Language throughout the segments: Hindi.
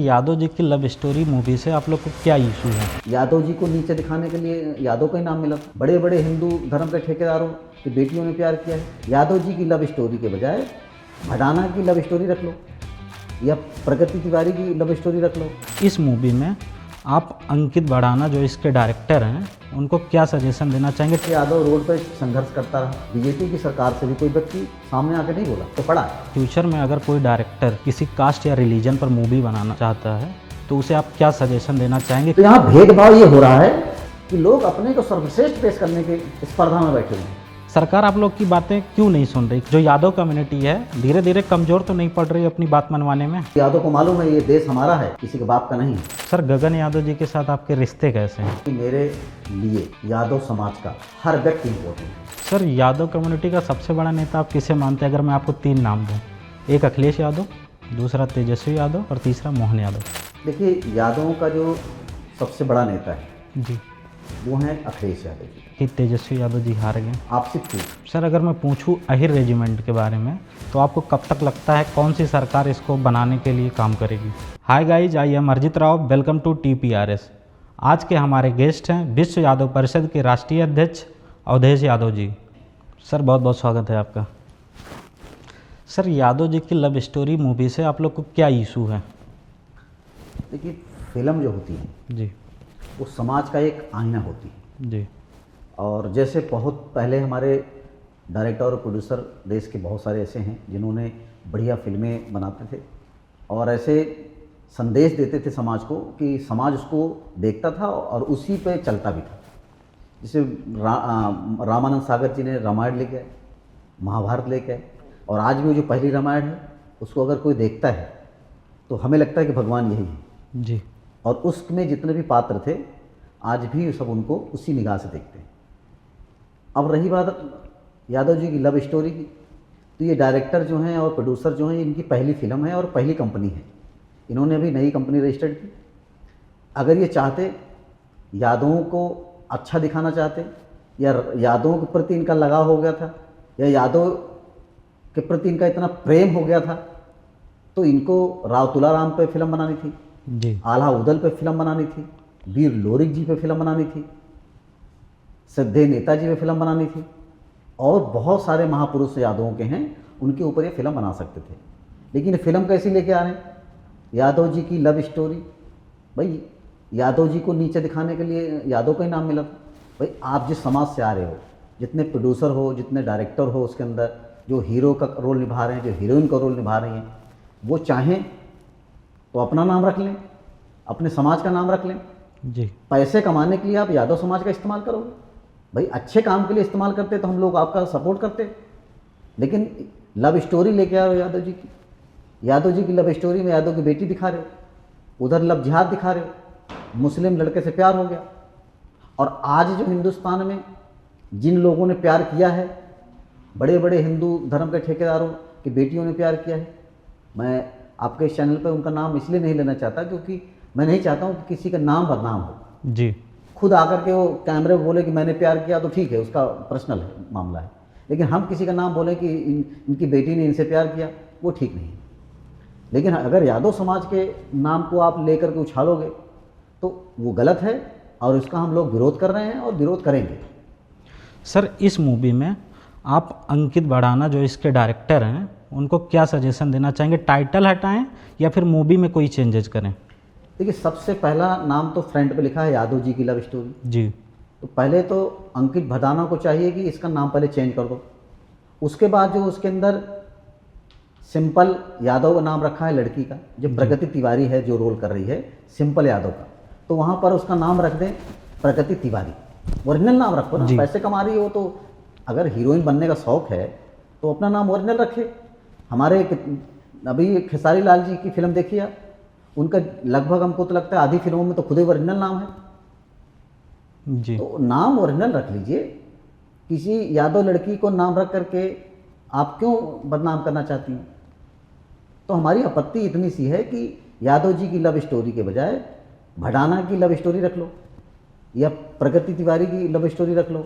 यादव जी की लव स्टोरी मूवी से आप लोग को क्या इशू है? यादव जी को नीचे दिखाने के लिए यादव का ही नाम मिला। बड़े बड़े हिंदू धर्म के ठेकेदारों की बेटियों ने प्यार किया है। यादव जी की लव स्टोरी के बजाय भडाना की लव स्टोरी रख लो या प्रगति तिवारी की लव स्टोरी रख लो। इस मूवी में आप अंकित भड़ाना जो इसके डायरेक्टर हैं उनको क्या सजेशन देना चाहेंगे? यादव रोड पर संघर्ष करता रहा। बीजेपी की सरकार से भी कोई व्यक्ति सामने आके नहीं बोला तो पड़ा है। फ्यूचर में अगर कोई डायरेक्टर किसी कास्ट या रिलीजन पर मूवी बनाना चाहता है तो उसे आप क्या सजेशन देना चाहेंगे? तो यहाँ भेदभाव ये हो रहा है कि लोग अपने को सर्वश्रेष्ठ पेश करने के स्पर्धा में बैठे हुए हैं। सरकार आप लोग की बातें क्यों नहीं सुन रही? जो यादव कम्युनिटी है धीरे धीरे कमज़ोर तो नहीं पड़ रही अपनी बात मनवाने में? यादव को मालूम है ये देश हमारा है, किसी के बाप का नहीं है। सर, गगन यादव जी के साथ आपके रिश्ते कैसे हैं? कि मेरे लिए यादव समाज का हर व्यक्ति इम्पोर्टेंट है। सर, यादव कम्युनिटी का सबसे बड़ा नेता आप किसे मानते हैं? अगर मैं आपको 3 नाम दूं, एक अखिलेश यादव, दूसरा तेजस्वी यादव और तीसरा मोहन यादव। देखिए, यादवों का जो सबसे बड़ा नेता है जी, वो है अखिलेश यादव जी। कि तेजस्वी यादव जी हार गए? आपसे पूछ, सर, अगर मैं पूछूं अहिर रेजिमेंट के बारे में तो आपको कब तक लगता है कौन सी सरकार इसको बनाने के लिए काम करेगी? Hi guys, I am Arijit Rao, welcome to TPRS। आज के हमारे गेस्ट हैं विश्व यादव परिषद के राष्ट्रीय अध्यक्ष अवधेश यादव जी। सर, बहुत बहुत स्वागत है आपका। सर, यादव जी की लव स्टोरी मूवी से आप लोग को क्या इशू है? देखिए, फिल्म जो होती है जी वो समाज का एक आईना होती है। जी और जैसे बहुत पहले हमारे डायरेक्टर और प्रोड्यूसर देश के बहुत सारे ऐसे हैं जिन्होंने बढ़िया फिल्में बनाते थे और ऐसे संदेश देते थे समाज को कि समाज उसको देखता था और उसी पे चलता भी था। जैसे रामानंद सागर जी ने रामायण लेके आए, महाभारत लेके आए, और आज भी वो जो पहली रामायण है उसको अगर कोई देखता है तो हमें लगता है कि भगवान यही है जी। और उसमें जितने भी पात्र थे आज भी सब उनको उसी निगाह से देखते हैं। अब रही बात यादव जी की लव स्टोरी की, तो ये डायरेक्टर जो हैं और प्रोड्यूसर जो हैं इनकी पहली फिल्म है और पहली कंपनी है। इन्होंने अभी नई कंपनी रजिस्टर्ड की। अगर ये चाहते, यादवों को अच्छा दिखाना चाहते, या यादवों के प्रति इनका लगाव हो गया था, या यादव के प्रति इनका इतना प्रेम हो गया था, तो इनको राव तुलाराम पे फिल्म बनानी थी जी, आल्हा उदल पे फिल्म बनानी थी, वीर लोरिक जी पे फिल्म बनानी थी, सिद्धे नेताजी पे फिल्म बनानी थी, और बहुत सारे महापुरुष यादवों के हैं उनके ऊपर ये फिल्म बना सकते थे। लेकिन ये फिल्म कैसी लेके आ रहे हैं? यादव जी की लव स्टोरी। भाई, यादव जी को नीचे दिखाने के लिए यादव का ही नाम मिला था। भाई, आप जिस समाज से आ रहे हो, जितने प्रोड्यूसर हो, जितने डायरेक्टर हो, उसके अंदर जो हीरो का रोल निभा रहे हैं, जो हीरोइन का रोल निभा रही हैं, वो चाहें तो अपना नाम रख लें, अपने समाज का नाम रख लें। जी। पैसे कमाने के लिए आप यादव समाज का इस्तेमाल करोगे? भाई, अच्छे काम के लिए इस्तेमाल करते तो हम लोग आपका सपोर्ट करते। लेकिन लव स्टोरी लेके आ रहे हो यादव जी की। यादव जी की लव स्टोरी में यादव की बेटी दिखा रहे हो, उधर लव जिहाद दिखा रहे हो, मुस्लिम लड़के से प्यार हो गया। और आज जो हिंदुस्तान में जिन लोगों ने प्यार किया है, बड़े बड़े हिंदू धर्म के ठेकेदारों की बेटियों ने प्यार किया है। मैं आपके इस चैनल पे उनका नाम इसलिए नहीं लेना चाहता क्योंकि मैं नहीं चाहता हूँ कि किसी का नाम बदनाम हो। जी। खुद आकर के वो कैमरे में बोले कि मैंने प्यार किया तो ठीक है, उसका पर्सनल है, मामला है। लेकिन हम किसी का नाम बोले कि इनकी बेटी ने इनसे प्यार किया, वो ठीक नहीं है। लेकिन अगर यादव समाज के नाम को आप लेकर के उछालोगे तो वो गलत है और इसका हम लोग विरोध कर रहे हैं और विरोध करेंगे। सर, इस मूवी में आप अंकित भड़ाना जो इसके डायरेक्टर हैं उनको क्या सजेशन देना चाहेंगे? टाइटल हटाएं या फिर मूवी में कोई चेंजेस करें? देखिए, सबसे पहला नाम तो फ्रंट पे लिखा है यादव जी की लव स्टोरी। जी। तो पहले तो अंकित भड़ाना को चाहिए कि इसका नाम पहले चेंज कर दो। उसके बाद जो उसके अंदर सिंपल यादव का नाम रखा है लड़की का, जो प्रगति तिवारी है जो रोल कर रही है सिंपल यादव का, तो वहाँ पर उसका नाम रख दें प्रगति तिवारी। ओरिजिनल नाम रखो ना, पैसे कमा रही हो तो अगर हीरोइन बनने का शौक है तो अपना नाम ओरिजिनल रखे। हमारे अभी खेसारी लाल जी की फिल्म देखिए आप, उनका लगभग हमको तो लगता है आधी फिल्मों में तो खुद ही ओरिजिनल नाम है। जी। तो नाम ओरिजिनल रख लीजिए। किसी यादव लड़की को नाम रख करके आप क्यों बदनाम करना चाहती हैं? तो हमारी आपत्ति इतनी सी है कि यादव जी की लव स्टोरी के बजाय भडाना की लव स्टोरी रख लो, या प्रगति तिवारी की लव स्टोरी रख लो,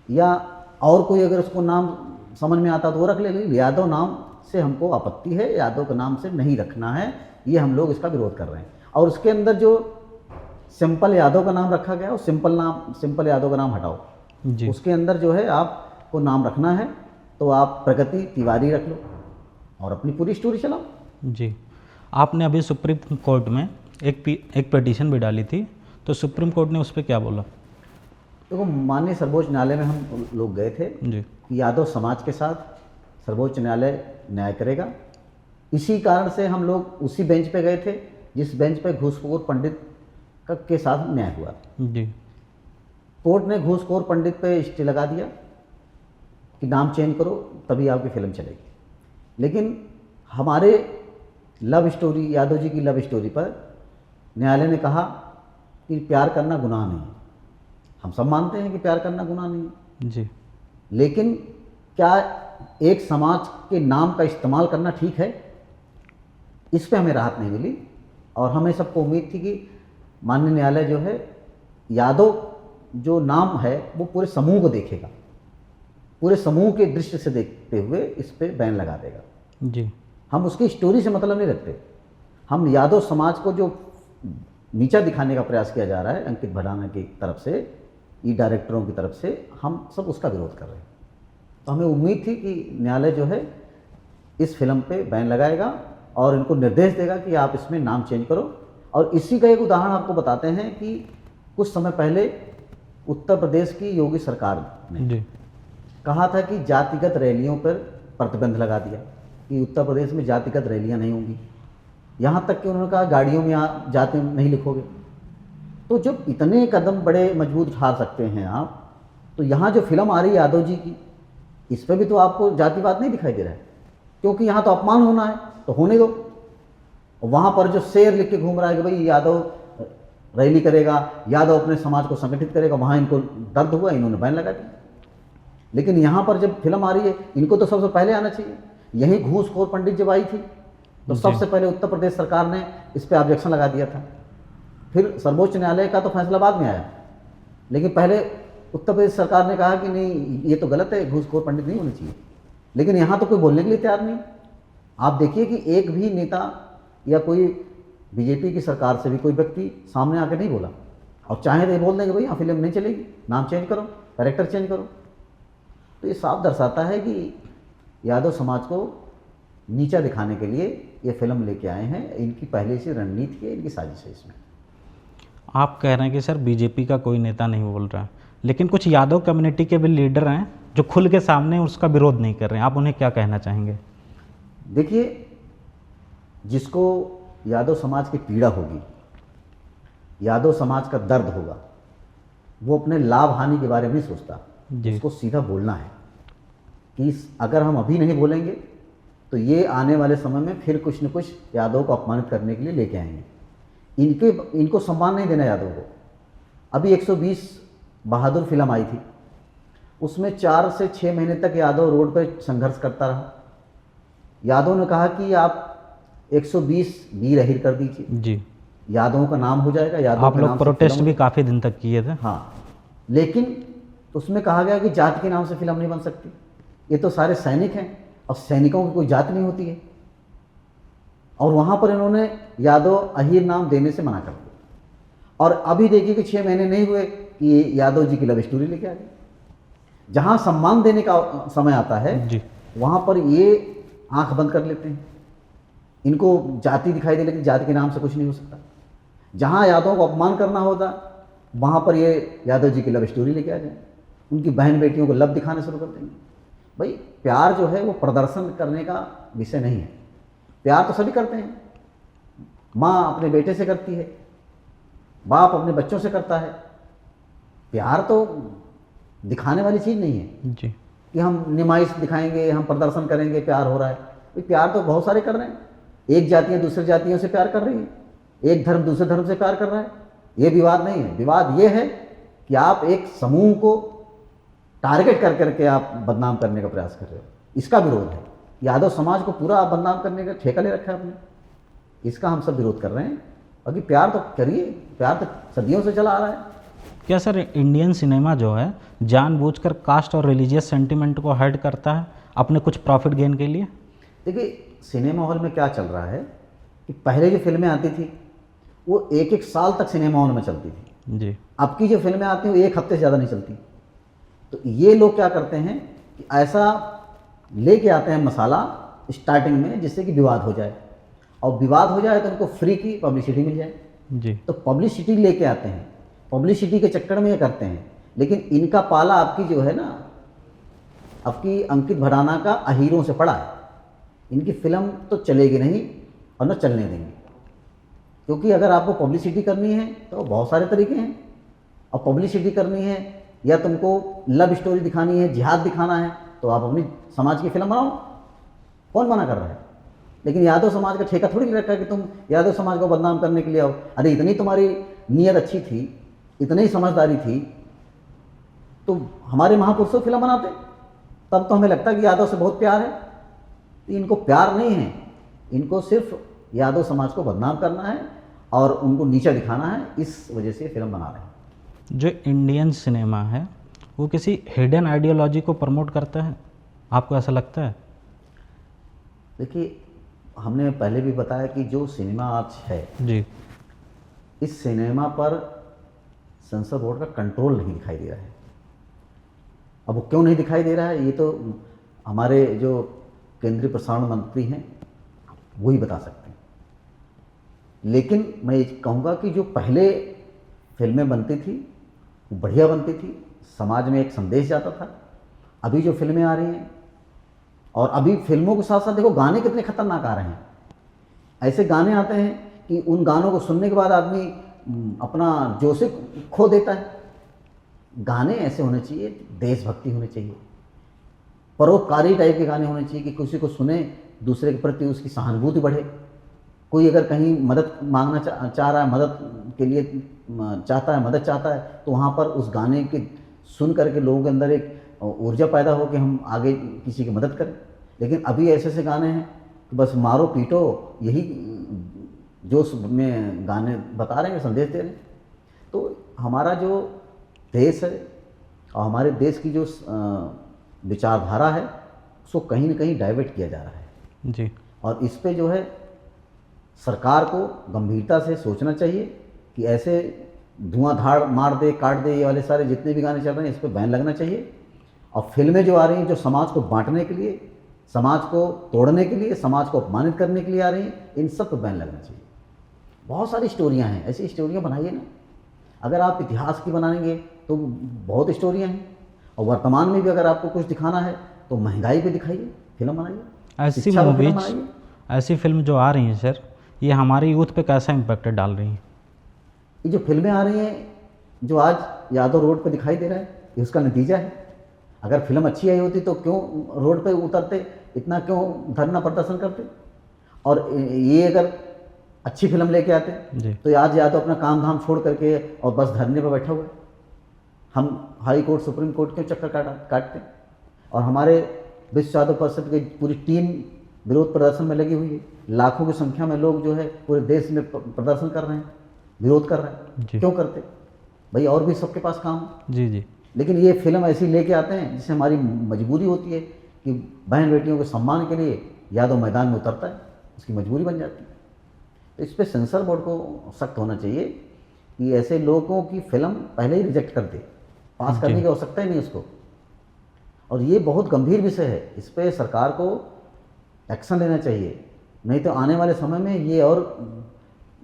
या और कोई अगर उसको नाम समझ में आता तो वो रख ले। यादव नाम से हमको आपत्ति है, यादव के नाम से नहीं रखना है। ये हम लोग इसका विरोध कर रहे हैं। और उसके अंदर जो सिंपल यादव का नाम रखा गया है, सिंपल यादव का नाम हटाओ। जी उसके अंदर जो है आपको नाम रखना है तो आप प्रगति तिवारी रख लो और अपनी पूरी स्टोरी चलाओ। जी। आपने अभी सुप्रीम कोर्ट में एक पिटीशन भी डाली थी, तो सुप्रीम कोर्ट ने उस पर क्या बोला? देखो, माननीय सर्वोच्च न्यायालय में हम लोग गए थे जी कि यादव समाज के साथ सर्वोच्च न्यायालय न्याय करेगा। इसी कारण से हम लोग उसी बेंच पे गए थे जिस बेंच पे घूसखोर पंडित के साथ न्याय हुआ। जी कोर्ट ने घूसखोर पंडित पे स्टे लगा दिया कि नाम चेंज करो तभी आपकी फिल्म चलेगी। लेकिन हमारे लव स्टोरी, यादव जी की लव स्टोरी पर न्यायालय ने कहा कि प्यार करना गुनाह नहीं है। हम सब मानते हैं कि प्यार करना गुनाह नहीं है, जी लेकिन क्या एक समाज के नाम का इस्तेमाल करना ठीक है? इस पे हमें राहत नहीं मिली और हमें सबको उम्मीद थी कि माननीय न्यायालय जो है यादव जो नाम है वो पूरे समूह को देखेगा, पूरे समूह के दृष्टि से देखते हुए इस पे बैन लगा देगा। जी हम उसकी स्टोरी से मतलब नहीं रखते। हम यादव समाज को जो नीचा दिखाने का प्रयास किया जा रहा है अंकित भडाना की तरफ से, ई डायरेक्टरों की तरफ से, हम सब उसका विरोध कर रहे हैं। तो हमें उम्मीद थी कि न्यायालय जो है इस फिल्म पे बैन लगाएगा और इनको निर्देश देगा कि आप इसमें नाम चेंज करो। और इसी का एक उदाहरण आपको बताते हैं कि कुछ समय पहले उत्तर प्रदेश की योगी सरकार ने जी कहा था कि जातिगत रैलियों पर प्रतिबंध लगा दिया कि उत्तर प्रदेश में जातिगत रैलियां नहीं होंगी। यहाँ तक कि उन्होंने कहा गाड़ियों में आप जाति नहीं लिखोगे। तो जब इतने कदम बड़े मजबूत उठा सकते हैं आप, तो यहाँ जो फिल्म आ रही है यादव जी की, इस पर भी तो आपको जातिवाद नहीं दिखाई दे रहा है, क्योंकि यहाँ तो अपमान होना है तो होने दो। वहाँ पर जो शेर लिख के घूम रहा है कि भाई यादव रैली करेगा, यादव अपने समाज को संगठित करेगा, वहाँ इनको दर्द हुआ, इन्होंने बैन लगा दिया। लेकिन यहाँ पर जब फिल्म आ रही है, इनको तो सबसे पहले आना चाहिए। यही घूसखोर पंडित जब आई थी तो सबसे पहले उत्तर प्रदेश सरकार ने इस पर ऑब्जेक्शन लगा दिया था। फिर सर्वोच्च न्यायालय का तो फैसला बाद में आया, लेकिन पहले उत्तर प्रदेश सरकार ने कहा कि नहीं, ये तो गलत है, घूसखोर पंडित नहीं होने चाहिए। लेकिन यहाँ तो कोई बोलने के लिए तैयार नहीं। आप देखिए कि एक भी नेता या कोई बीजेपी की सरकार से भी कोई व्यक्ति सामने आकर नहीं बोला, और चाहे तो ये बोल देंगे भाई हाँ फिल्म नहीं चलेगी, नाम चेंज करो, कैरेक्टर चेंज करो। तो ये साफ दर्शाता है कि यादव समाज को नीचा दिखाने के लिए ये फिल्म लेके आए हैं। इनकी पहले से रणनीति है, इनकी साजिश है इसमें। आप कह रहे हैं कि सर बीजेपी का कोई नेता नहीं बोल रहा है, लेकिन कुछ यादव कम्युनिटी के भी लीडर हैं जो खुल के सामने उसका विरोध नहीं कर रहे हैं। आप उन्हें क्या कहना चाहेंगे? देखिए, जिसको यादव समाज की पीड़ा होगी, यादव समाज का दर्द होगा, वो अपने लाभ हानि के बारे में नहीं सोचता। उसको सीधा बोलना है कि अगर हम अभी नहीं बोलेंगे तो ये आने वाले समय में फिर कुछ न कुछ यादव को अपमानित करने के लिए लेके आएंगे। इनको सम्मान नहीं देना यादव को। अभी 120 बहादुर फिल्म आई थी, उसमें 4 से 6 महीने तक यादव रोड पर संघर्ष करता रहा। यादव ने कहा कि आप 120 वीर अहिर कर दीजिए जी, यादवों का नाम हो जाएगा। यादव आप लोग प्रोटेस्ट भी काफ़ी दिन तक किए थे। हाँ, लेकिन उसमें कहा गया कि जाति के नाम से फिल्म नहीं बन सकती। ये तो सारे सैनिक हैं और सैनिकों की कोई जाति नहीं होती है। और वहाँ पर इन्होंने यादव अहिर नाम देने से मना कर दिया। और अभी देखिए कि 6 महीने नहीं हुए कि ये यादव जी की लव स्टोरी लेके आ गए। जहाँ सम्मान देने का समय आता है जी, वहाँ पर ये आंख बंद कर लेते हैं। इनको जाति दिखाई दे, लेकिन जाति के नाम से कुछ नहीं हो सकता। जहाँ यादवों को अपमान करना होता, वहाँ पर ये यादव जी की लव स्टोरी लेके आ जाए, उनकी बहन बेटियों को लव दिखाने शुरू कर देंगे। भाई, प्यार जो है वो प्रदर्शन करने का विषय नहीं है। प्यार तो सभी करते हैं। माँ अपने बेटे से करती है, बाप अपने बच्चों से करता है। प्यार तो दिखाने वाली चीज़ नहीं है जी, कि हम निमाइश दिखाएंगे, हम प्रदर्शन करेंगे, प्यार हो रहा है। भाई, प्यार तो बहुत सारे कर रहे हैं। एक जातियाँ दूसरी जातियों से प्यार कर रही है, एक धर्म दूसरे धर्म से प्यार कर रहा है। ये विवाद नहीं है। विवाद ये है कि आप एक समूह को टारगेट कर करके आप बदनाम करने का प्रयास कर रहे हो। इसका विरोध है। यादव समाज को पूरा आप बदनाम करने का ठेका ले रखा है आपने। इसका हम सब विरोध कर रहे हैं। बाकी प्यार तो करिए, प्यार तो सदियों से चला आ रहा है। क्या सर इंडियन सिनेमा जो है जानबूझकर कास्ट और रिलीजियस सेंटिमेंट को हर्ट करता है अपने कुछ प्रॉफिट गेन के लिए? देखिए, सिनेमा हॉल में क्या चल रहा है कि पहले जो फिल्में आती थी वो एक एक साल तक सिनेमा हॉल में चलती थी। जी। अब की जो फिल्में आती हैं वो एक हफ्ते से ज़्यादा नहीं चलती। तो ये लोग क्या करते हैं कि ऐसा लेके आते हैं मसाला स्टार्टिंग में जिससे कि विवाद हो जाए, और विवाद हो जाए तो उनको फ्री की पब्लिसिटी मिल जाए। जी। तो पब्लिसिटी लेके आते हैं, पब्लिसिटी के चक्कर में ये करते हैं। लेकिन इनका पाला आपकी जो है ना, आपकी अंकित भड़ाना का अहीरों से पड़ा है। इनकी फिल्म तो चलेगी नहीं और न चलने देंगे, क्योंकि अगर आपको पब्लिसिटी करनी है तो बहुत सारे तरीके हैं। और पब्लिसिटी करनी है या तुमको लव स्टोरी दिखानी है, जिहाद दिखाना है, तो आप अपनी समाज की फिल्म बनाओ, कौन मना कर रहा है। लेकिन यादव समाज का ठेका थोड़ी ले रखा है कि तुम यादव समाज को बदनाम करने के लिए आओ। अरे इतनी तुम्हारी नीयत अच्छी थी, इतनी समझदारी थी, तो हमारे महापुरुषों फिल्म बनाते, तब तो हमें लगता है कि यादव से बहुत प्यार है। तो इनको प्यार नहीं है, इनको सिर्फ यादव समाज को बदनाम करना है और उनको नीचा दिखाना है, इस वजह से फिल्म बना रहे हैं। जो इंडियन सिनेमा है वो किसी हिडन आइडियोलॉजी को प्रमोट करता है, आपको ऐसा लगता है? देखिए, हमने पहले भी बताया कि जो सिनेमा आज है जी। इस सिनेमा पर सेंसर बोर्ड का कंट्रोल नहीं दिखाई दे रहा है। अब वो क्यों नहीं दिखाई दे रहा है, ये तो हमारे जो केंद्रीय प्रसारण मंत्री हैं वही बता सकते हैं। लेकिन मैं ये कहूँगा कि जो पहले फिल्में बनती थी वो बढ़िया बनती थी, समाज में एक संदेश जाता था। अभी जो फिल्में आ रही हैं, और अभी फिल्मों के साथ साथ देखो गाने कितने खतरनाक आ रहे हैं। ऐसे गाने आते हैं कि उन गानों को सुनने के बाद आदमी अपना जोश खो देता है। गाने ऐसे होने चाहिए, देशभक्ति होनी चाहिए, परोपकारी टाइप के गाने होने चाहिए कि किसी को सुने, दूसरे के प्रति उसकी सहानुभूति बढ़े। कोई अगर कहीं मदद मांगना चाह रहा है, मदद के लिए चाहता है, मदद चाहता है, तो वहाँ पर उस गाने के सुन करके लोगों के अंदर एक ऊर्जा पैदा हो कि हम आगे किसी की मदद करें। लेकिन अभी ऐसे ऐसे गाने हैं कि बस मारो पीटो, यही जोश में गाने बता रहे हैं, संदेश दे रहे हैं। तो हमारा जो देश है और हमारे देश की जो विचारधारा है उसको कहीं ना कहीं डाइवर्ट किया जा रहा है जी। और इस पे जो है सरकार को गंभीरता से सोचना चाहिए कि ऐसे धुआंधार मार दे काट दे ये वाले सारे जितने भी गाने चल रहे हैं इस पे बैन लगना चाहिए। और फिल्में जो आ रही हैं जो समाज को बांटने के लिए, समाज को तोड़ने के लिए, समाज को अपमानित करने के लिए आ रही हैं, इन सब पर बैन लगना चाहिए। बहुत सारी स्टोरियाँ हैं, ऐसी स्टोरियाँ बनाइए ना। अगर आप इतिहास की बनाएंगे तो बहुत स्टोरियाँ हैं, और वर्तमान में भी अगर आपको कुछ दिखाना है तो महंगाई पे दिखाइए, फिल्म बनाइए, ऐसी शिक्षा पे फिल्म मूवीज, बनाइए। ऐसी फिल्म जो आ रही हैं सर, ये हमारे यूथ पे कैसा इम्पैक्ट डाल रही हैं? ये जो फिल्में आ रही हैं जो आज यादव रोड पे दिखाई दे रहा है, ये उसका नतीजा है। अगर फिल्म अच्छी आई होती तो क्यों रोड पे उतरते, इतना क्यों धरना प्रदर्शन करते। और ये अगर अच्छी फिल्म लेके आते जी। तो आज यादव अपना काम धाम छोड़ करके और बस धरने पर बैठा हुआ है। हम हाई कोर्ट सुप्रीम कोर्ट क्यों चक्कर काटते। और हमारे विश्व यादव परिषद की पूरी टीम विरोध प्रदर्शन में लगी हुई है। लाखों की संख्या में लोग जो है पूरे देश में प्रदर्शन कर रहे हैं, विरोध कर रहे हैं। जी। क्यों करते भाई, और भी सबके पास काम है। जी जी। लेकिन ये फिल्म ऐसी लेके आते हैं जिससे हमारी मजबूरी होती है कि बहन बेटियों के सम्मान के लिए यादव मैदान में उतरता है, उसकी मजबूरी बन जाती है। तो इस पर सेंसर बोर्ड को सख्त होना चाहिए कि ऐसे लोगों की फिल्म पहले ही रिजेक्ट कर दे, पास करने की आवश्यकता ही नहीं उसको। और ये बहुत गंभीर विषय है, इस पर सरकार को एक्शन लेना चाहिए, नहीं तो आने वाले समय में ये और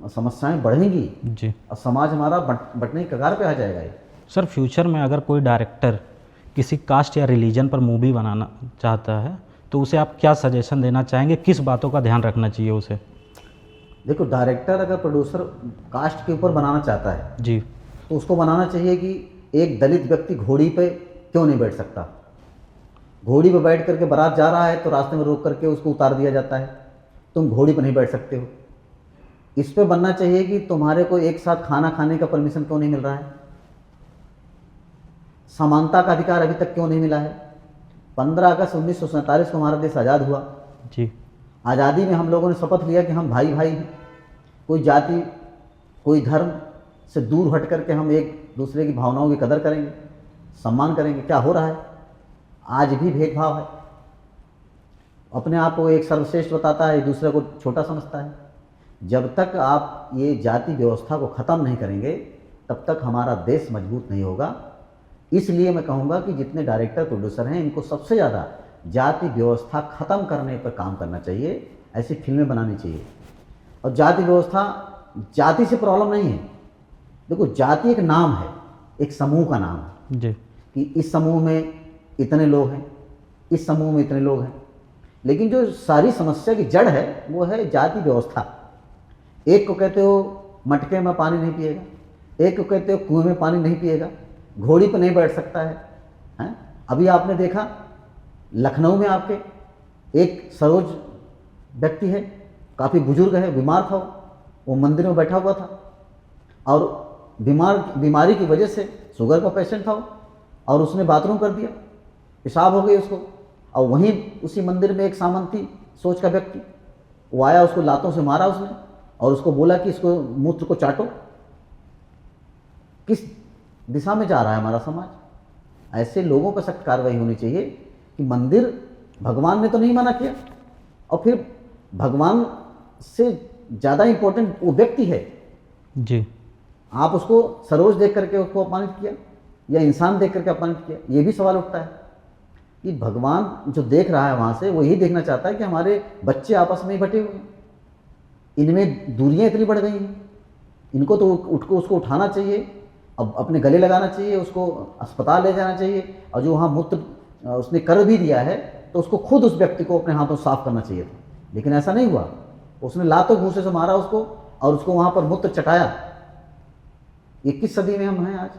समस्याएं बढ़ेंगी जी। और समाज हमारा बंटने की कगार पे आ जाएगा। ये सर फ्यूचर में अगर कोई डायरेक्टर किसी कास्ट या रिलीजन पर मूवी बनाना चाहता है तो उसे आप क्या सजेशन देना चाहेंगे, किस बातों का ध्यान रखना चाहिए उसे? देखो, डायरेक्टर अगर प्रोड्यूसर कास्ट के ऊपर बनाना चाहता है जी। तो उसको बनाना चाहिए कि एक दलित व्यक्ति घोड़ी पे क्यों नहीं बैठ सकता। घोड़ी पे बैठ करके बारात जा रहा है तो रास्ते में रोक करके उसको उतार दिया जाता है, तुम घोड़ी पे नहीं बैठ सकते हो। इस पे बनना चाहिए कि तुम्हारे को एक साथ खाना खाने का परमिशन क्यों नहीं मिल रहा है, समानता का अधिकार अभी तक क्यों नहीं मिला है। 15 अगस्त 1947 को हमारा देश आज़ाद हुआ। जी। आज़ादी में हम लोगों ने शपथ लिया कि हम भाई भाई हैं, कोई जाति कोई धर्म से दूर हट करके हम एक दूसरे की भावनाओं की कदर करेंगे, सम्मान करेंगे। क्या हो रहा है, आज भी भेदभाव है। अपने आप को एक सर्वश्रेष्ठ बताता है, दूसरे को छोटा समझता है। जब तक आप ये जाति व्यवस्था को ख़त्म नहीं करेंगे तब तक हमारा देश मजबूत नहीं होगा। इसलिए मैं कहूँगा कि जितने डायरेक्टर प्रोड्यूसर हैं इनको सबसे ज़्यादा जाति व्यवस्था ख़त्म करने पर काम करना चाहिए, ऐसी फिल्में बनानी चाहिए। और जाति व्यवस्था, जाति से प्रॉब्लम नहीं है। देखो, जाति एक नाम है, एक समूह का नाम है जी कि इस समूह में इतने लोग हैं, इस समूह में इतने लोग हैं। लेकिन जो सारी समस्या की जड़ है वो है जाति व्यवस्था। एक को कहते हो मटके में पानी नहीं पिएगा, एक को कहते हो कुएं में पानी नहीं पिएगा, घोड़ी पर नहीं बैठ सकता है, हैं? अभी आपने देखा लखनऊ में आपके एक सरोज व्यक्ति है, काफ़ी बुजुर्ग है, बीमार था, वो मंदिर में बैठा हुआ था और बीमारी की वजह से शुगर का पेशेंट था और उसने बाथरूम कर दिया, पेशाब हो गई उसको। और वहीं उसी मंदिर में एक सामंती सोच का व्यक्ति वो आया, उसको लातों से मारा उसने और उसको बोला कि इसको मूत्र को चाटो। किस दिशा में जा रहा है हमारा समाज? ऐसे लोगों पर सख्त कार्रवाई होनी चाहिए कि मंदिर भगवान ने तो नहीं मना किया, और फिर भगवान से ज़्यादा इम्पोर्टेंट वो व्यक्ति है जी। आप उसको सरोज देख करके उसको अपमानित किया या इंसान देख करके अपमानित किया। ये भी सवाल उठता है कि भगवान जो देख रहा है वहाँ से वो यही देखना चाहता है कि हमारे बच्चे आपस में ही बटे हुए हैं, इनमें दूरियाँ इतनी बढ़ गई हैं, इनको तो उसको उठाना चाहिए, अब अपने गले लगाना चाहिए, उसको अस्पताल ले जाना चाहिए, और जो वहाँ मूत्र उसने कर भी दिया है तो उसको खुद उस व्यक्ति को अपने हाथों साफ करना चाहिए था। लेकिन ऐसा नहीं हुआ, उसने लातों घूंसे से मारा उसको और उसको वहाँ पर मूत्र चटाया। 21 सदी में हम हैं आज,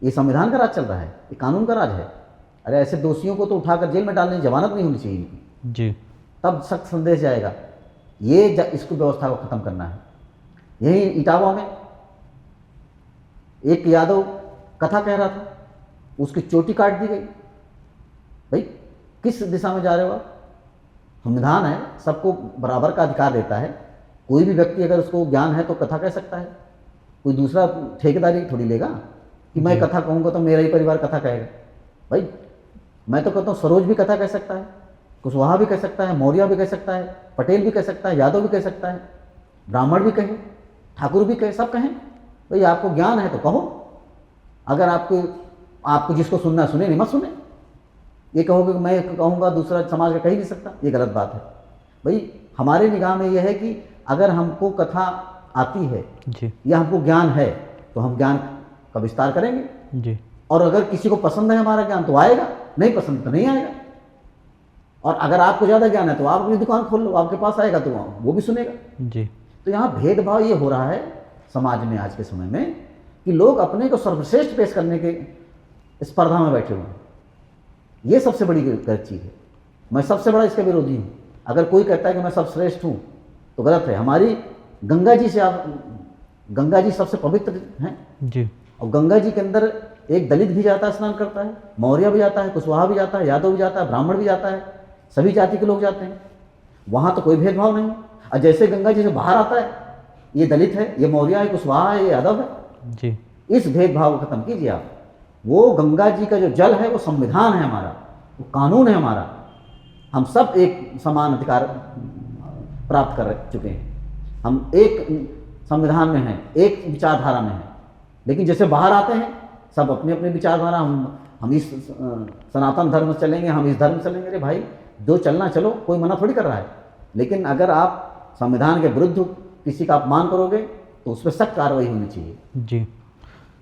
ये संविधान का राज चल रहा है, ये कानून का राज है। अरे ऐसे दोषियों को तो उठाकर जेल में डालने की जमानत नहीं होनी चाहिए इनकी, जी तब सख्त संदेश जाएगा। ये इसको व्यवस्था को ख़त्म करना है। यही इटावा में एक यादव कथा कह रहा था, उसकी चोटी काट दी गई। भाई किस दिशा में जा रहे हो आप? संविधान है, सबको बराबर का अधिकार देता है। कोई भी व्यक्ति अगर उसको ज्ञान है तो कथा कह सकता है, कोई दूसरा ठेकेदारी थोड़ी लेगा कि मैं कथा कहूँगा तो मेरा ही परिवार कथा कहेगा। भाई मैं तो कहता हूँ सरोज भी कथा कह सकता है, कुशवाहा भी कह सकता है, मौर्य भी कह सकता है, पटेल भी कह सकता है, यादव भी कह सकता है, ब्राह्मण भी कहे, ठाकुर भी कहे, सब कहें। भाई आपको ज्ञान है तो कहो, अगर आपको जिसको सुनना सुने, नहीं मत सुने। ये कहोगे कि मैं कहूँगा दूसरा समाज का कह ही नहीं सकता, ये गलत बात है। भाई हमारे निगाह में यह है कि अगर हमको कथा आती है जी या हमको ज्ञान है तो हम ज्ञान का विस्तार करेंगे, जी और अगर किसी को पसंद है हमारा ज्ञान तो आएगा, नहीं पसंद तो नहीं आएगा। और अगर आपको ज़्यादा ज्ञान है तो आप अपनी दुकान खोल लो, आपके पास आएगा तो वो भी सुनेगा। जी तो यहाँ भेदभाव ये हो रहा है समाज में आज के समय में कि लोग अपने को सर्वश्रेष्ठ पेश करने के स्पर्धा में बैठे हुए हैं। ये सबसे बड़ी गलत चीज़ है। मैं सबसे बड़ा इसका विरोधी हूँ। अगर कोई कहता है कि मैं सर्वश्रेष्ठ हूँ तो गलत है। हमारी गंगा जी सबसे पवित्र हैं, जी और गंगा जी के अंदर एक दलित भी जाता है, स्नान करता है, मौर्य भी जाता है, कुशवाहा भी जाता है, यादव भी जाता है, ब्राह्मण भी जाता है, सभी जाति के लोग जाते हैं। वहाँ तो कोई भेदभाव नहीं। और जैसे गंगा जी से बाहर आता है, ये दलित है, ये मौर्य है, कुशवाहा है, ये यादव है, जी इस भेदभाव को खत्म कीजिए आप। वो गंगा जी का जो जल है वो संविधान है हमारा, वो कानून है हमारा। हम सब एक समान अधिकार प्राप्त कर चुके हैं, हम एक संविधान में हैं, एक विचारधारा में हैं। लेकिन जैसे बाहर आते हैं सब अपने अपने विचारधारा, हम इस सनातन धर्म से चलेंगे, हम इस धर्म से चलेंगे। अरे भाई जो चलना चलो, कोई मना थोड़ी कर रहा है। लेकिन अगर आप संविधान के विरुद्ध किसी का अपमान करोगे तो उस पर सख्त कार्रवाई होनी चाहिए। जी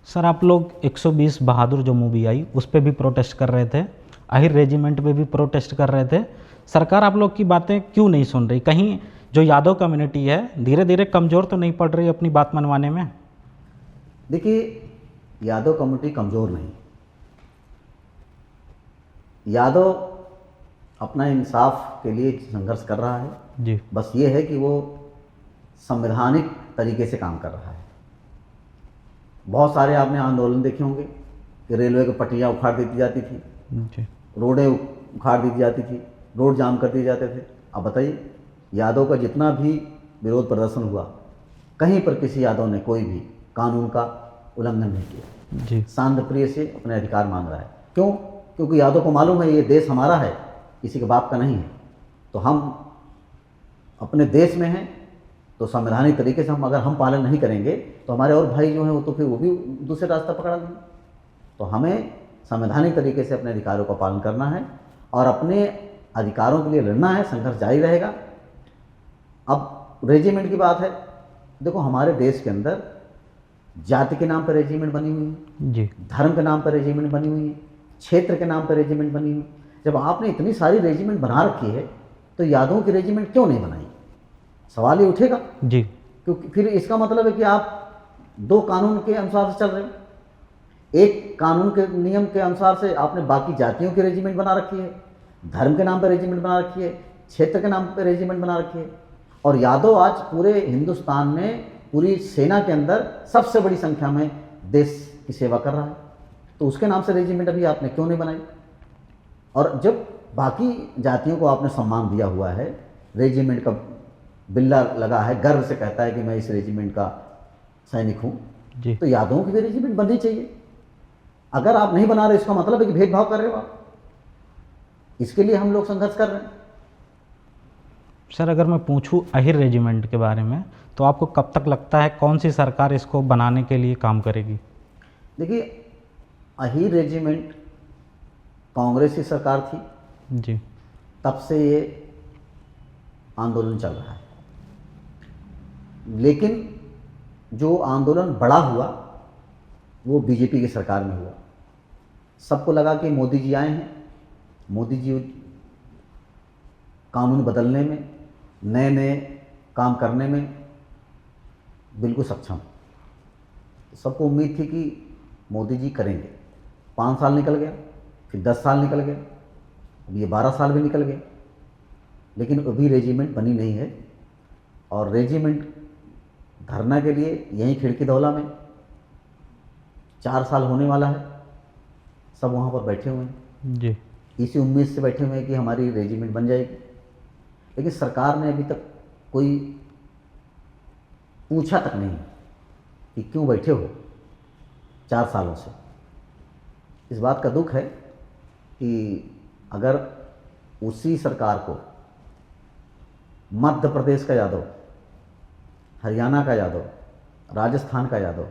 सर, आप लोग 120 बहादुर जो मूवी आई उस पर भी प्रोटेस्ट कर रहे थे, आहिर रेजिमेंट पे भी प्रोटेस्ट कर रहे थे। सरकार आप लोग की बातें क्यों नहीं सुन रही? कहीं जो यादव कम्युनिटी है धीरे धीरे कमज़ोर तो नहीं पड़ रही अपनी बात मनवाने में? देखिए, यादव कम्युनिटी कमज़ोर नहीं, यादव अपना इंसाफ के लिए संघर्ष कर रहा है। जी बस ये है कि वो संवैधानिक तरीके से काम कर रहा है। बहुत सारे आपने आंदोलन देखे होंगे कि रेलवे की पटरियाँ उखाड़ दी जाती थी, जी रोडें उखाड़ दी जाती थी, रोड जाम कर दिए जाते थे। अब बताइए, यादव का जितना भी विरोध प्रदर्शन हुआ, कहीं पर किसी यादव ने कोई भी कानून का उल्लंघन नहीं किया, जी शांतिप्रिय से अपने अधिकार मांग रहा है। क्यों? क्योंकि यादव को मालूम है ये देश हमारा है, किसी के बाप का नहीं है। तो हम अपने देश में हैं, तो संवैधानिक तरीके से अगर हम पालन नहीं करेंगे तो हमारे और भाई जो हैं वो तो फिर वो भी दूसरे रास्ता पकड़ा लेंगे। तो हमें संवैधानिक तरीके से अपने अधिकारों का पालन करना है और अपने अधिकारों के लिए लड़ना है, संघर्ष जारी रहेगा। अब रेजिमेंट की बात है, देखो हमारे देश के अंदर जाति के नाम पर रेजिमेंट बनी हुई है जी। धर्म के नाम पर रेजिमेंट बनी हुई है, क्षेत्र के नाम पर रेजिमेंट बनी हुई है। जब आपने इतनी सारी रेजिमेंट बना रखी है तो यादवों की रेजिमेंट क्यों नहीं बनाई? सवाल ये उठेगा। जी। क्योंकि फिर इसका मतलब है कि आप दो कानून के अनुसार से चल रहे हो। एक कानून के नियम के अनुसार से आपने बाकी जातियों की रेजिमेंट बना रखी है, धर्म के नाम पर रेजिमेंट बना रखी है, क्षेत्र के नाम पर रेजिमेंट बना रखी है। और यादव आज पूरे हिंदुस्तान में पूरी सेना के अंदर सबसे बड़ी संख्या में देश की सेवा कर रहा है, तो उसके नाम से रेजिमेंट अभी आपने क्यों नहीं बनाई? और जब बाकी जातियों को आपने सम्मान दिया हुआ है, रेजिमेंट का बिल्ला लगा है, गर्व से कहता है कि मैं इस रेजिमेंट का सैनिक हूँ, जी। तो यादवों की भी रेजिमेंट बननी चाहिए। अगर आप नहीं बना रहे इसका मतलब है कि भेदभाव कर रहे हो आप। इसके लिए हम लोग संघर्ष कर रहे हैं। सर अगर मैं पूछूं अहिर रेजिमेंट के बारे में, तो आपको कब तक लगता है कौन सी सरकार इसको बनाने के लिए काम करेगी? देखिए, अहिर रेजिमेंट कांग्रेस की सरकार थी, जी। तब से ये आंदोलन चल रहा है। लेकिन जो आंदोलन बड़ा हुआ वो बीजेपी की सरकार में हुआ। सबको लगा कि मोदी जी आए हैं, मोदी जी कानून बदलने में, नए नए काम करने में बिल्कुल सक्षम। सबको उम्मीद थी कि मोदी जी करेंगे। 5 साल निकल गया, फिर 10 साल निकल गया, अब ये 12 साल भी निकल गए, लेकिन अभी रेजिमेंट बनी नहीं है। और रेजिमेंट धरना के लिए यहीं खिड़कीदौला में 4 साल होने वाला है, सब वहाँ पर बैठे हुए हैं, जी। इसी उम्मीद से बैठे हुए हैं कि हमारी रेजिमेंट बन जाएगी। लेकिन सरकार ने अभी तक कोई पूछा तक नहीं कि क्यों बैठे हो 4 सालों से। इस बात का दुख है कि अगर उसी सरकार को मध्य प्रदेश का यादव, हरियाणा का यादव, राजस्थान का यादव,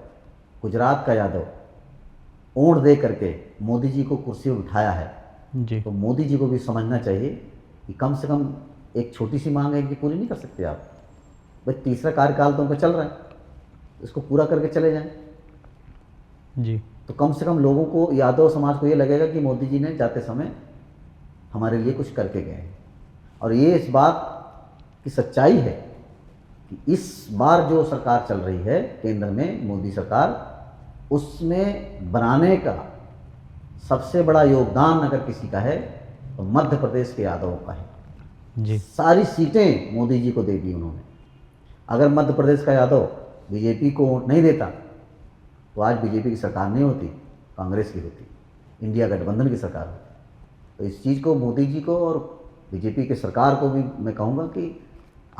गुजरात का यादव ओढ़ दे करके मोदी जी को कुर्सी पर बिठाया है, जी। तो मोदी जी को भी समझना चाहिए कि कम से कम एक छोटी सी मांग है कि पूरी नहीं कर सकते आप? भाई तीसरा कार्यकाल तो उनका चल रहा है, इसको पूरा करके चले जाएं। जी। तो कम से कम लोगों को, यादव समाज को ये लगेगा कि मोदी जी ने जाते समय हमारे लिए कुछ करके गए हैं। और ये इस बात की सच्चाई है कि इस बार जो सरकार चल रही है केंद्र में, मोदी सरकार, उसमें बनाने का सबसे बड़ा योगदान अगर किसी का है तो मध्य प्रदेश के यादवों का है। जी। सारी सीटें मोदी जी को दे दी उन्होंने। अगर मध्य प्रदेश का यादव बीजेपी को वोट नहीं देता तो आज बीजेपी की सरकार नहीं होती, कांग्रेस की होती, इंडिया गठबंधन की सरकार होती। तो इस चीज़ को मोदी जी को और बीजेपी की सरकार को भी मैं कहूँगा कि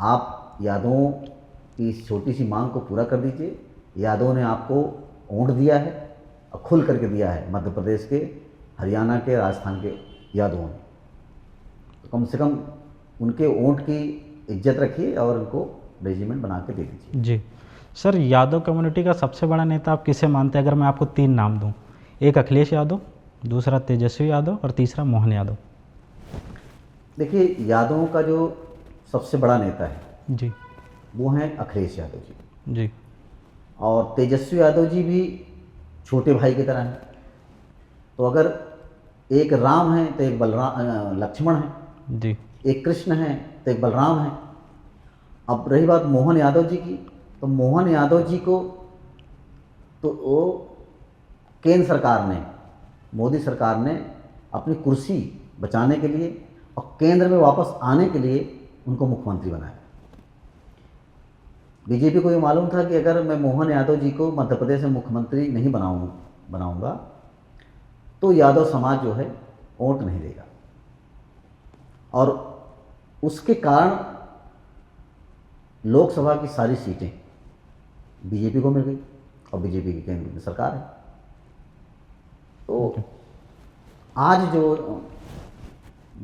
आप यादवों की इस छोटी सी मांग को पूरा कर दीजिए। यादवों ने आपको वोट दिया है और खुल करके दिया है, मध्य प्रदेश के, हरियाणा के, राजस्थान के यादवों ने। तो कम से कम उनके वोट की इज्जत रखिए और उनको रेजिमेंट बना के दे दीजिए। जी। सर यादव कम्युनिटी का सबसे बड़ा नेता आप किसे मानते हैं? अगर मैं आपको 3 नाम दूं, एक अखिलेश यादव, दूसरा तेजस्वी यादव और तीसरा मोहन यादव। देखिए, यादवों का जो सबसे बड़ा नेता है जी। वो हैं अखिलेश यादव जी, जी। और तेजस्वी यादव जी भी छोटे भाई की तरह हैं। तो अगर एक राम है तो एक बलराम, लक्ष्मण है, जी। एक कृष्ण है तो एक बलराम है। अब रही बात मोहन यादव जी की, तो मोहन यादव जी को तो वो केंद्र सरकार ने, मोदी सरकार ने अपनी कुर्सी बचाने के लिए और केंद्र में वापस आने के लिए उनको मुख्यमंत्री बनाया। बीजेपी को ये मालूम था कि अगर मैं मोहन यादव जी को मध्य प्रदेश में मुख्यमंत्री नहीं बनाऊंगा तो यादव समाज जो है वोट नहीं देगा, और उसके कारण लोकसभा की सारी सीटें बीजेपी को मिल गई और बीजेपी की केंद्र में सरकार है। तो आज जो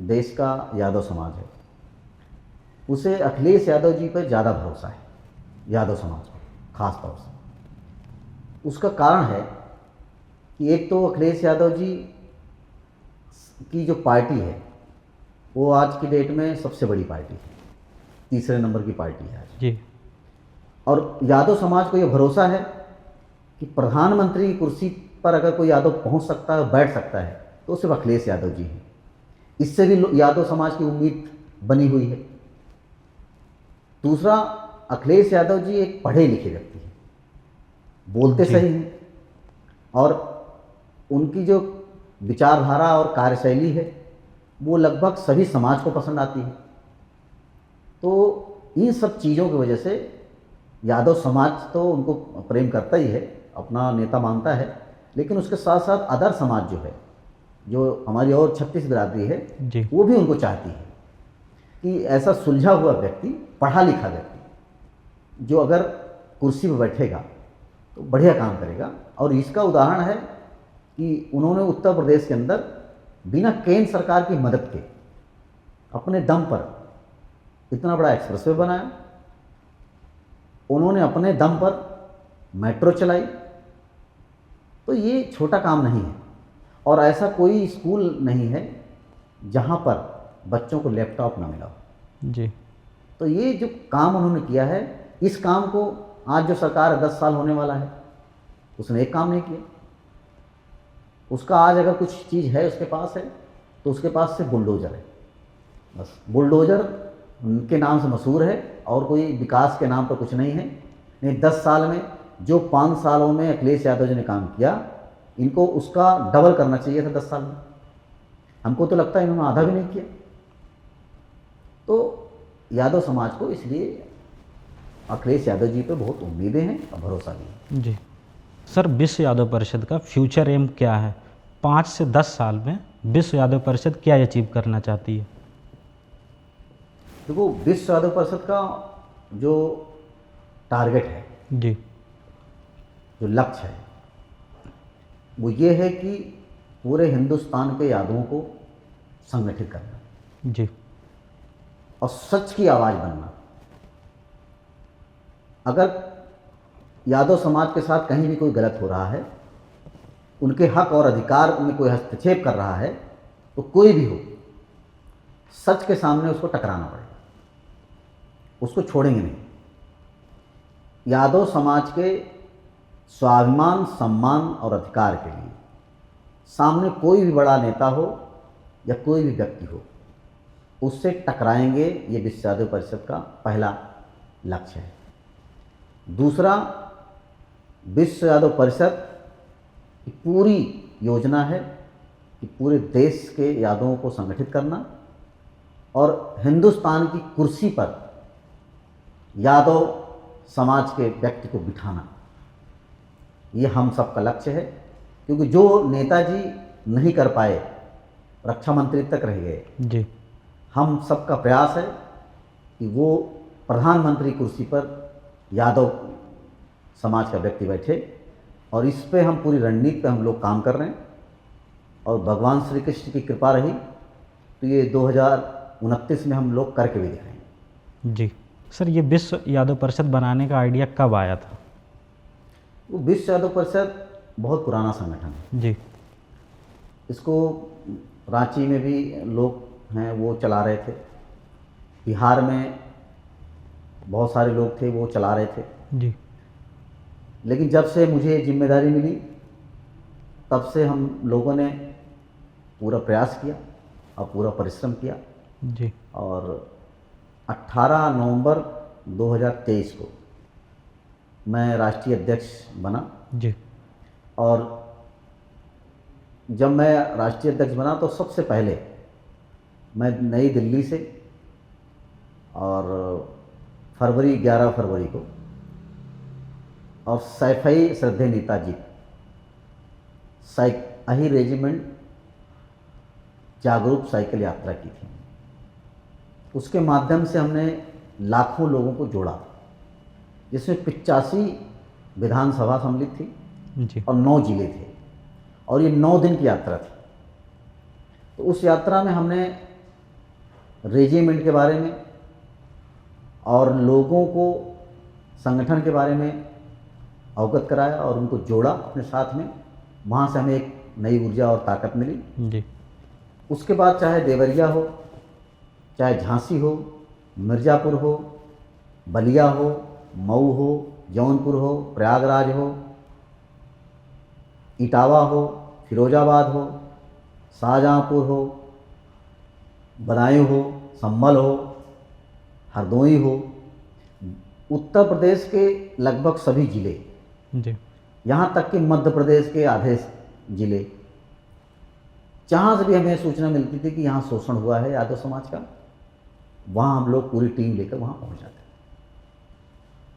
देश का यादव समाज है उसे अखिलेश यादव जी पर ज़्यादा भरोसा है। यादव समाज को खास तौर से। उसका कारण है कि एक तो अखिलेश यादव जी की जो पार्टी है वो आज की डेट में सबसे बड़ी पार्टी है, तीसरे नंबर की पार्टी है आज। जी और यादव समाज को ये भरोसा है कि प्रधानमंत्री की कुर्सी पर अगर कोई यादव पहुंच सकता है, बैठ सकता है, तो सिर्फ अखिलेश यादव जी हैं। इससे भी यादव समाज की उम्मीद बनी हुई है। दूसरा, अखिलेश यादव जी एक पढ़े लिखे व्यक्ति हैं, बोलते जी। सही हैं और उनकी जो विचारधारा और कार्यशैली है वो लगभग सभी समाज को पसंद आती है। तो इन सब चीज़ों की वजह से यादव समाज तो उनको प्रेम करता ही है, अपना नेता मानता है, लेकिन उसके साथ साथ अदर समाज जो है, जो हमारी और 36 बिरादरी है, जी वो भी उनको चाहती है कि ऐसा सुलझा हुआ व्यक्ति, पढ़ा लिखा व्यक्ति जो अगर कुर्सी पर बैठेगा तो बढ़िया काम करेगा। और इसका उदाहरण है कि उन्होंने उत्तर प्रदेश के अंदर बिना केंद्र सरकार की मदद के अपने दम पर इतना बड़ा एक्सप्रेसवे बनाया, उन्होंने अपने दम पर मेट्रो चलाई। तो ये छोटा काम नहीं है। और ऐसा कोई स्कूल नहीं है जहाँ पर बच्चों को लैपटॉप ना मिला हो। जी तो ये जो काम उन्होंने किया है, इस काम को आज जो सरकार 10 साल होने वाला है, उसने एक काम नहीं किया। उसका आज अगर कुछ चीज़ है उसके पास है तो उसके पास से बुलडोज़र है, बस बुलडोज़र के नाम से मशहूर है और कोई विकास के नाम पर कुछ नहीं है। नहीं, 10 साल में जो 5 सालों में अखिलेश यादव जी ने काम किया, इनको उसका डबल करना चाहिए था 10 साल में। हमको तो लगता है इन्होंने आधा भी नहीं किया। तो यादव समाज को इसलिए अखिलेश यादव जी पे बहुत उम्मीदें हैं और भरोसा भी है। जी सर, विश्व यादव परिषद का फ्यूचर एम क्या है? 5 से 10 साल में विश्व यादव परिषद क्या अचीव करना चाहती है? देखो, विश्व यादव परिषद का जो टारगेट है, जी जो लक्ष्य है, वो ये है कि पूरे हिंदुस्तान के यादवों को संगठित करना जी और सच की आवाज़ बनना। अगर यादव समाज के साथ कहीं भी कोई गलत हो रहा है, उनके हक और अधिकार में कोई हस्तक्षेप कर रहा है, तो कोई भी हो, सच के सामने उसको टकराना पड़ेगा, उसको छोड़ेंगे नहीं। यादव समाज के स्वाभिमान, सम्मान और अधिकार के लिए सामने कोई भी बड़ा नेता हो या कोई भी व्यक्ति हो, उससे टकराएंगे। ये विश्व यादव परिषद का पहला लक्ष्य है। दूसरा, विश्व यादव परिषद की पूरी योजना है कि पूरे देश के यादवों को संगठित करना और हिंदुस्तान की कुर्सी पर यादव समाज के व्यक्ति को बिठाना। ये हम सबका लक्ष्य है, क्योंकि जो नेताजी नहीं कर पाए, रक्षा मंत्री तक रह गए, जी हम सबका प्रयास है कि वो प्रधानमंत्री कुर्सी पर यादव समाज का व्यक्ति बैठे। और इस पे हम पूरी रणनीति पे हम लोग काम कर रहे हैं और भगवान श्री कृष्ण की कृपा रही तो ये 2029 में हम लोग करके भी दिखाएंगे। जी सर, ये विश्व यादव परिषद बनाने का आइडिया कब आया था? वो विश्व यादव परिषद बहुत पुराना संगठन है। जी इसको रांची में भी लोग हैं वो चला रहे थे, बिहार में बहुत सारे लोग थे वो चला रहे थे। जी लेकिन जब से मुझे जिम्मेदारी मिली, तब से हम लोगों ने पूरा प्रयास किया और पूरा परिश्रम किया। जी और 18 नवंबर 2023 को मैं राष्ट्रीय अध्यक्ष बना। जी और जब मैं राष्ट्रीय अध्यक्ष बना तो सबसे पहले मैं नई दिल्ली से और 11 फरवरी को और सैफई श्रद्धेय नेताजी अहिर रेजिमेंट जागरूक साइकिल यात्रा की थी। उसके माध्यम से हमने लाखों लोगों को जोड़ा, जिसमें 85 विधानसभा सम्मिलित थी जी और 9 जिले थे और ये 9 दिन की यात्रा थी। तो उस यात्रा में हमने रेजिमेंट के बारे में और लोगों को संगठन के बारे में अवगत कराया और उनको जोड़ा अपने साथ में। वहाँ से हमें एक नई ऊर्जा और ताकत मिली। जी। उसके बाद चाहे देवरिया हो, चाहे झांसी हो, मिर्ज़ापुर हो, बलिया हो, मऊ हो, जौनपुर हो, प्रयागराज हो, इटावा हो, फिरोजाबाद हो, शाहजहाँपुर हो, बदायूं हो, संभल हो, हरदोई हो, उत्तर प्रदेश के लगभग सभी ज़िले, जी। यहाँ तक कि मध्य प्रदेश के आधे ज़िले, जहाँ से भी हमें सूचना मिलती थी कि यहाँ शोषण हुआ है यादव समाज का, वहाँ हम लोग पूरी टीम लेकर वहाँ पहुँच जाते हैं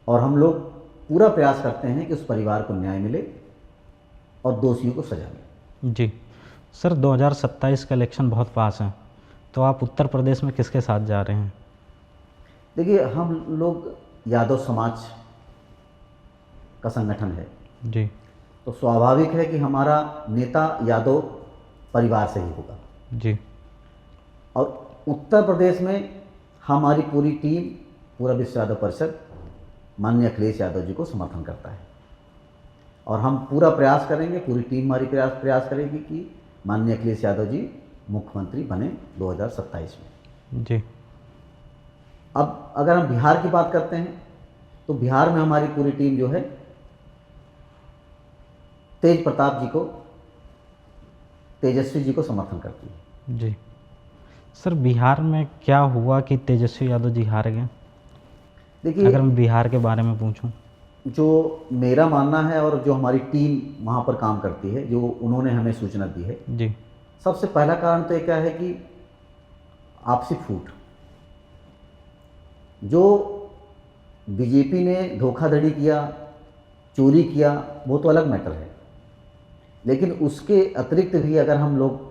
और हम लोग पूरा प्रयास करते हैं कि उस परिवार को न्याय मिले और दोषियों को सजा मिले। जी सर, 2027 का इलेक्शन बहुत पास है, तो आप उत्तर प्रदेश में किसके साथ जा रहे हैं? देखिए, हम लोग यादव समाज का संगठन है, जी। तो स्वाभाविक है कि हमारा नेता यादव परिवार से ही होगा। जी। और उत्तर प्रदेश में हमारी पूरी टीम, पूरा विश्व यादव परिषद माननीय अखिलेश यादव जी को समर्थन करता है और हम पूरा प्रयास करेंगे, पूरी टीम हमारी प्रयास करेगी कि माननीय अखिलेश यादव जी मुख्यमंत्री बने 2027 में। जी। अब अगर हम बिहार की बात करते हैं तो बिहार में हमारी पूरी टीम जो है तेज प्रताप जी को, तेजस्वी जी को समर्थन करती है। जी सर, बिहार में क्या हुआ कि तेजस्वी यादव जी हार गए? देखिए, अगर मैं बिहार के बारे में पूछूं, जो मेरा मानना है और जो हमारी टीम वहाँ पर काम करती है, जो उन्होंने हमें सूचना दी है, जी। सबसे पहला कारण तो ये क्या है कि आपसी फूट। जो बीजेपी ने धोखाधड़ी किया, चोरी किया, वो तो अलग मैटर है, लेकिन उसके अतिरिक्त भी अगर हम लोग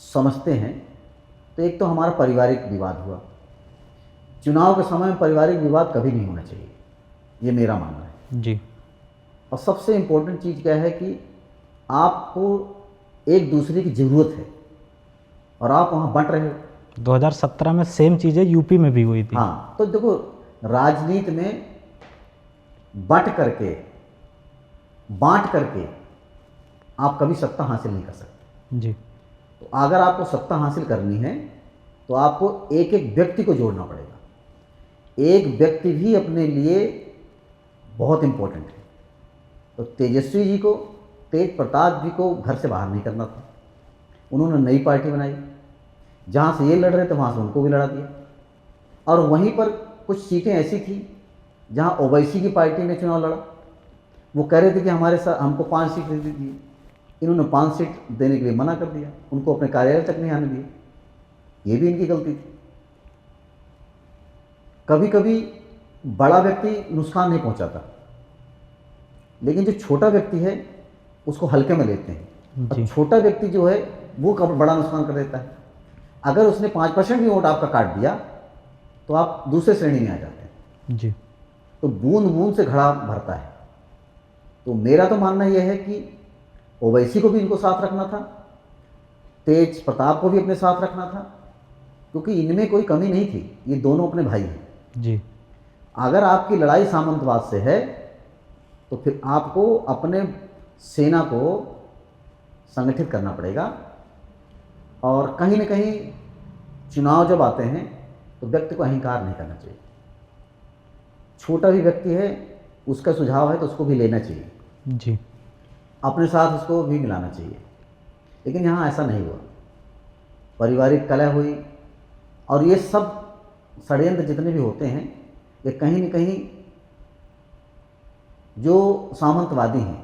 समझते हैं तो एक तो हमारा पारिवारिक विवाद हुआ। चुनाव के समय में पारिवारिक विवाद कभी नहीं होना चाहिए, ये मेरा मानना है। जी। और सबसे इम्पोर्टेंट चीज़ क्या है कि आपको एक दूसरे की ज़रूरत है और आप वहाँ बंट रहे हो। 2017 में सेम चीज़ें यूपी में भी हुई थी। हाँ, तो देखो, राजनीति में बांट करके आप कभी सत्ता हासिल नहीं कर सकते। जी। तो अगर आपको सत्ता हासिल करनी है तो आपको एक एक व्यक्ति को जोड़ना पड़ेगा। एक व्यक्ति भी अपने लिए बहुत इम्पोर्टेंट है। तो तेजस्वी जी को, तेज प्रताप जी को घर से बाहर नहीं करना था। उन्होंने नई पार्टी बनाई, जहाँ से ये लड़ रहे थे वहाँ से उनको भी लड़ा दिया। और वहीं पर कुछ सीटें ऐसी थी जहाँ ओवैसी की पार्टी ने चुनाव लड़ा। वो कह रहे थे कि हमारे साथ हमको 5 सीट दे दीजिए, इन्होंने 5 सीट देने के लिए मना कर दिया, उनको अपने कार्यालय तक नहीं आने दिए। ये भी इनकी गलती थी। कभी कभी बड़ा व्यक्ति नुकसान नहीं पहुंचाता, लेकिन जो छोटा व्यक्ति है उसको हल्के में लेते हैं, और छोटा व्यक्ति जो है वो कभी बड़ा नुकसान कर देता है। अगर उसने 5% भी वोट आपका काट दिया तो आप दूसरे श्रेणी में आ जाते हैं। जी। तो बूंद बूंद से घड़ा भरता है। तो मेरा तो मानना यह है कि ओवैसी को भी इनको साथ रखना था, तेज प्रताप को भी अपने साथ रखना था, क्योंकि इनमें कोई कमी नहीं थी, ये दोनों अपने भाई हैं। जी। अगर आपकी लड़ाई सामंतवाद से है तो फिर आपको अपने सेना को संगठित करना पड़ेगा। और कहीं ना कहीं चुनाव जब आते हैं तो व्यक्ति को अहंकार नहीं करना चाहिए। छोटा भी व्यक्ति है, उसका सुझाव है तो उसको भी लेना चाहिए, जी। अपने साथ उसको भी मिलाना चाहिए। लेकिन यहाँ ऐसा नहीं हुआ, पारिवारिक कलह हुई। और ये सब षड्यंत्र जितने भी होते हैं, ये कहीं न कहीं जो सामंतवादी हैं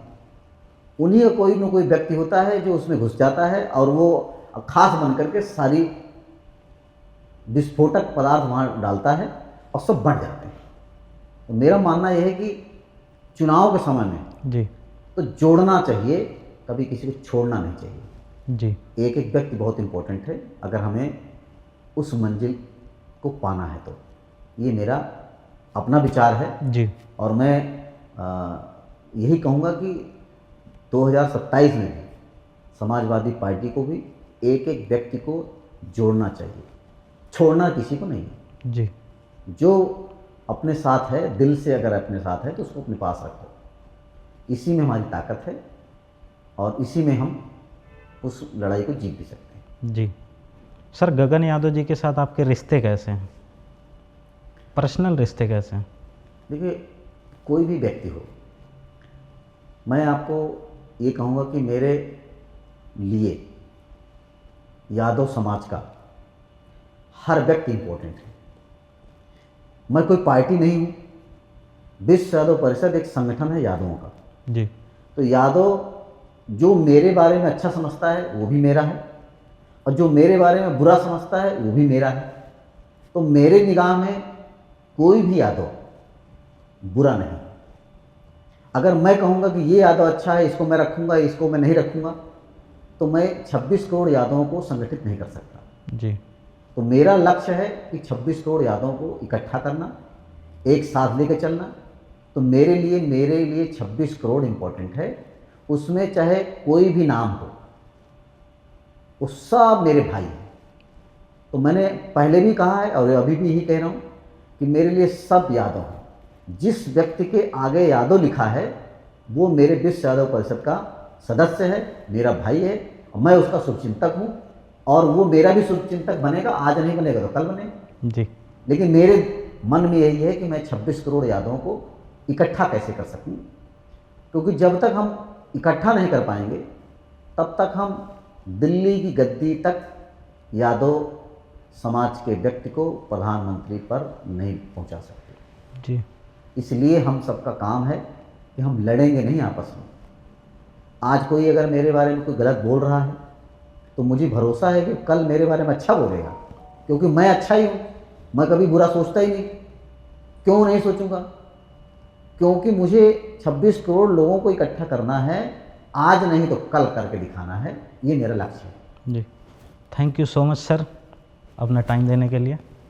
उन्हीं का कोई न कोई व्यक्ति होता है जो उसमें घुस जाता है और वो खास बन करके सारी विस्फोटक पदार्थ वहाँ डालता है और सब बढ़ जाते हैं। तो मेरा मानना यह है कि चुनाव के समय में जी। तो जोड़ना चाहिए, कभी किसी को छोड़ना नहीं चाहिए। जी। एक एक व्यक्ति बहुत इम्पोर्टेंट है अगर हमें उस मंजिल को पाना है तो। ये मेरा अपना विचार है। जी। और मैं यही कहूँगा कि 2027 में भी समाजवादी पार्टी को भी एक एक व्यक्ति को जोड़ना चाहिए, छोड़ना किसी को नहीं। जी। जो अपने साथ है, दिल से अगर अपने साथ है तो उसको अपने पास रखो। इसी में हमारी ताकत है और इसी में हम उस लड़ाई को जीत भी सकते हैं। जी सर, गगन यादव जी के साथ आपके रिश्ते कैसे हैं, पर्सनल रिश्ते कैसे हैं? देखिए, कोई भी व्यक्ति हो, मैं आपको ये कहूँगा कि मेरे लिए यादव समाज का हर व्यक्ति इम्पोर्टेंट है। मैं कोई पार्टी नहीं हूँ, विश्व यादव परिषद एक संगठन है यादवों का। जी तो यादव जो मेरे बारे में अच्छा समझता है वो भी मेरा है, और जो मेरे बारे में बुरा समझता है वो भी मेरा है। तो मेरे निगाह में कोई भी यादव बुरा नहीं। अगर मैं कहूँगा कि ये यादव अच्छा है, इसको मैं रखूँगा, इसको मैं नहीं रखूँगा, तो मैं 26 करोड़ यादवों को संगठित नहीं कर सकता। जी तो मेरा लक्ष्य है कि 26 करोड़ यादवों को इकट्ठा करना, एक साथ लेकर चलना। तो मेरे लिए 26 करोड़ इम्पोर्टेंट है। उसमें चाहे कोई भी नाम हो, वो सब मेरे भाई हैं। तो मैंने पहले भी कहा है और अभी भी यही कह रहा हूँ कि मेरे लिए सब यादव हैं। जिस व्यक्ति के आगे यादव लिखा है वो मेरे विश्व यादव परिषद का सदस्य है, मेरा भाई है, और मैं उसका शुभचिंतक हूँ। और वो मेरा भी शुभचिंतक बनेगा, आज नहीं बनेगा तो कल बनेगा। जी लेकिन मेरे मन में यही है कि मैं 26 करोड़ यादवों को इकट्ठा कैसे कर सकूं, क्योंकि जब तक हम इकट्ठा नहीं कर पाएंगे तब तक हम दिल्ली की गद्दी तक यादव समाज के व्यक्ति को प्रधानमंत्री पर नहीं पहुंचा सकते। जी इसलिए हम सबका काम है कि हम लड़ेंगे नहीं आपस में। आज कोई अगर मेरे बारे में कोई गलत बोल रहा है तो मुझे भरोसा है कि कल मेरे बारे में अच्छा बोलेगा, क्योंकि मैं अच्छा ही हूँ। मैं कभी बुरा सोचता ही नहीं। क्यों नहीं सोचूंगा? क्योंकि मुझे 26 करोड़ लोगों को इकट्ठा करना है, आज नहीं तो कल करके दिखाना है। ये मेरा लक्ष्य है। जी, thank you so much sir, अपना टाइम देने के लिए।